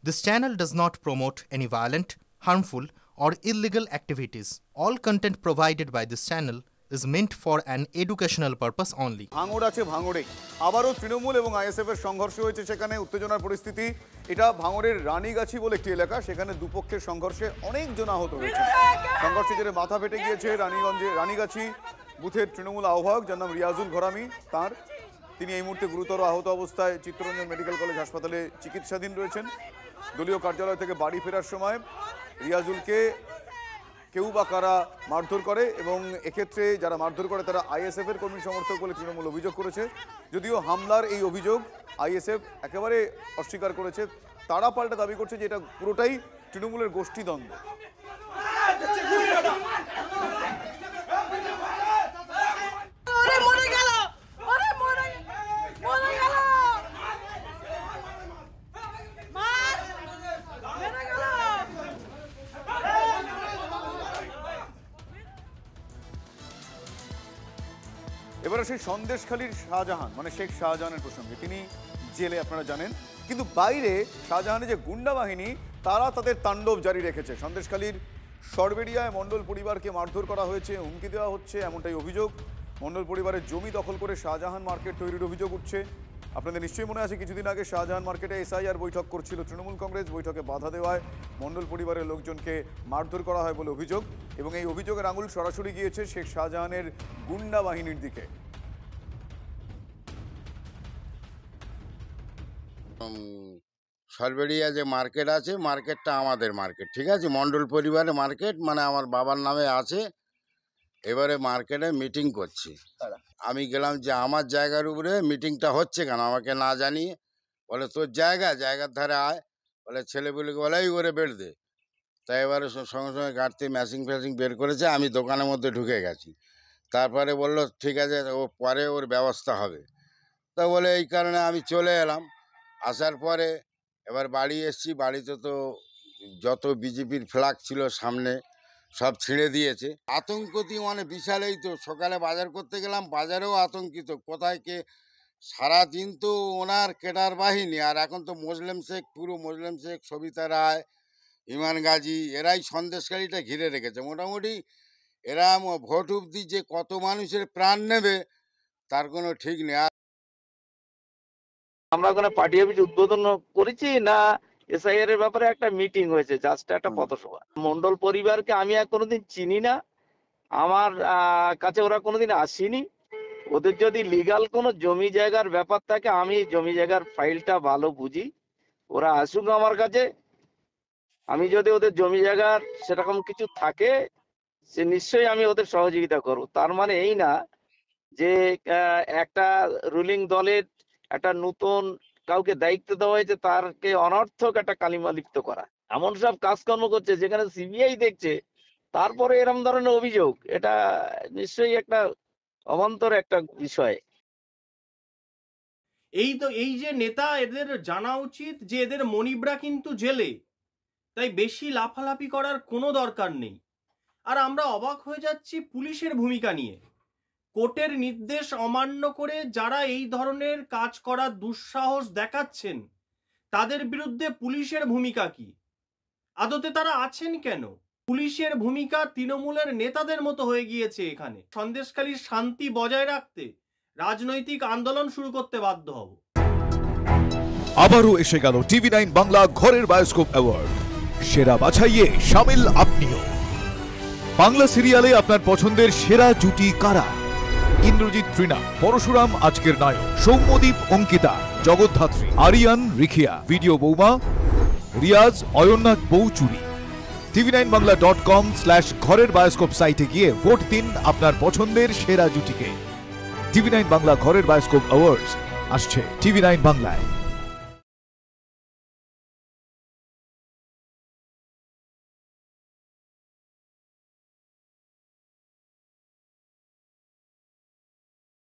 This channel does not promote any violent, harmful, or illegal activities. All content provided by this channel is meant for an educational purpose only. ভাঙড় আছে ভাঙড়ে আবারও তৃণমূল এবং ISF এর সংঘর্ষ হয়েছে, সেখানে উত্তেজনার পরিস্থিতি। এটা ভাঙড়ের রানীগাছি বলে একটি এলাকা, সেখানে দুপক্ষের সংঘর্ষে অনেকজন আহত হয়েছে। সংঘর্ষে জেরে মাথা ফেটে গিয়েছে রানীগাছি বুথের তৃণমূল আহ্বায়ক, যার নাম রিয়াজুল ঘরামি। তিনি এই মুহূর্তে গুরুতর আহত অবস্থায় চিত্তরঞ্জন মেডিকেল কলেজ হাসপাতালে চিকিৎসাধীন রয়েছেন। দলীয় কার্যালয় থেকে বাড়ি ফেরার সময় রিয়াজুলকে কেউ বা কারা মারধর করে, এবং এক্ষেত্রে যারা মারধর করে তারা আইএসএফ এর কর্মী সমর্থক বলে তৃণমূল অভিযোগ করেছে। যদিও হামলার এই অভিযোগ আইএসএফ একেবারে অস্বীকার করেছে। তারা পাল্টা দাবি করছে যে এটা পুরোটাই তৃণমূলের গোষ্ঠীদ্বন্দ্ব। এবারে সেই সন্দেশখালীর শাহজাহান, মানে শেখ শাহজাহানের প্রসঙ্গে। তিনি জেলে, আপনারা জানেন, কিন্তু বাইরে শাহজাহানের যে গুন্ডা বাহিনী তারা তাদের তাণ্ডব জারি রেখেছে। সন্দেশখালীর সরবেরিয়ায় মণ্ডল পরিবারকে মারধর করা হয়েছে, হুমকি দেওয়া হচ্ছে, এমনটাই অভিযোগ। মণ্ডল পরিবারের জমি দখল করে শাহজাহান মার্কেট তৈরির অভিযোগ উঠছে। আপনাদের নিশ্চয়ই মনে আছে কিছুদিন আগে শাহজাহান মার্কেটে এসআইআর বৈঠক করছিল তৃণমূল কংগ্রেস। বৈঠকে বাধা দেওয়ায় মণ্ডল পরিবারের লোকজনকে মারধর করা হয় বলে অভিযোগ, এবং এই অভিযোগের আঙুল সরাসরি গিয়েছে শেখ শাহজাহানের গুন্ডা বাহিনীর দিকে। সরবেরিয়া যে মার্কেট আছে, মার্কেটটা আমাদের মার্কেট, ঠিক আছে, মণ্ডল পরিবারের মার্কেট, মানে আমার বাবার নামে আছে। এবারে মার্কেটে মিটিং করছি, আমি গেলাম যে আমার জায়গার উপরে মিটিংটা হচ্ছে কেন আমাকে না জানিয়ে। বলে তোর জায়গার ধারে আয়, বলে ছেলেপুলেকে বলে এই করে বের দে। তাই এবারে সঙ্গে সঙ্গে গাড়িতে ম্যাশিং ফ্যাশিং বের করেছে, আমি দোকানের মধ্যে ঢুকে গেছি। তারপরে বললো ঠিক আছে, ও পরে ওর ব্যবস্থা হবে। তা বলে এই কারণে আমি চলে এলাম। আসার পরে এবার বাড়ি এসছি, বাড়িতে তো যত বিজেপির ফ্ল্যাগ ছিল সামনে সব ছিঁড়ে দিয়েছে। আতঙ্কতি মানে বিশাল। এই তো সকালে বাজার করতে গেলাম, বাজারেও আতঙ্কিত, কোথায় কে। সারাদিন তো ওনার কেডার বাহিনী, আর এখন তো মুসলিম শেখ, পুরো মুসলিম শেখ, সবিতা রায়, ইমান গাজী, এরাই সন্দেশকারীটা ঘিরে রেখেছে। মোটামুটি এরা ভোট অবধি যে কত মানুষের প্রাণ নেবে তার কোনো ঠিক নেই। আমরা ওখানে পার্টি অফিস উদ্বোধন করেছি না, এসআইআর এর ব্যাপারে একটা মিটিং হয়েছে, জাস্ট একটা পথসভা। মণ্ডল পরিবারকে আমি আর কোনোদিন চিনি না, আমার কাছে ওরা কোনোদিন আসেনি। ওদের যদি লিগাল কোনো জমি জায়গার ব্যাপার থাকে, আমি জমি জায়গার ফাইলটা ভালো বুঝি, ওরা আসুক আমার কাছে। আমি যদি ওদের জমি জায়গার সেরকম কিছু থাকে, সে নিশ্চয়ই আমি ওদের সহযোগিতা করব। তার মানে এই না যে একটা রুলিং দলের একটা নতুন কাউকে দায়িত্ব দেওয়া হয়েছে তারকে অনর্থক একটা কালিমা লিপ্ত করা, এমন সব কাজকর্ম করছে যেখানে সিবিআই দেখছে, তারপরে এরকম ধরনের অভিযোগ, এটা নিশ্চয়ই একটা অবান্তর একটা বিষয়। এই যে নেতা, এদের জানা উচিত যে এদের মনিবরা কিন্তু জেলে, তাই বেশি লাফালাফি করার কোনো দরকার নেই। আর আমরা অবাক হয়ে যাচ্ছি পুলিশের ভূমিকা নিয়ে। কোর্টের নির্দেশ অমান্য করে যারা এই ধরনের কাজ করার দুঃসাহস দেখাচ্ছেন, তাদের বিরুদ্ধে পুলিশের ভূমিকা কি? আদতে তারা আছেন কেন? পুলিশের ভূমিকা তৃণমূলের নেতাদের মতো হয়ে গিয়েছে। এখানে সন্দেশখালীর শান্তি বজায় রাখতে রাজনৈতিক আন্দোলন শুরু করতে বাধ্য হব। আবারও এসে গেল টিভি9 বাংলা ঘরের বায়োস্কোপ অ্যাওয়ার্ড। সেরা বাছাইয়ে শামিল আপনিও। বাংলা সিরিয়ালে আপনার পছন্দের সেরা জুটি কারা? ইন্দ্রজিৎ তৃণা, পরশুরাম আজকের নায়ক, সৌম্যদীপ অঙ্কিতা, জগদ্ধাত্রী, আরিয়ান রিখিয়া, ভিডিও বৌমা, রিয়াজ অয়ন্নাথ বৌচুরি। tv9bangla.com/ঘরের বায়োস্কোপ সাইটে গিয়ে ভোট দিন আপনার পছন্দের সেরা জুটিকে। টিভি9 বাংলা ঘরের বায়োস্কোপ অ্যাওয়ার্ডস আসছে টিভি9 বাংলায়।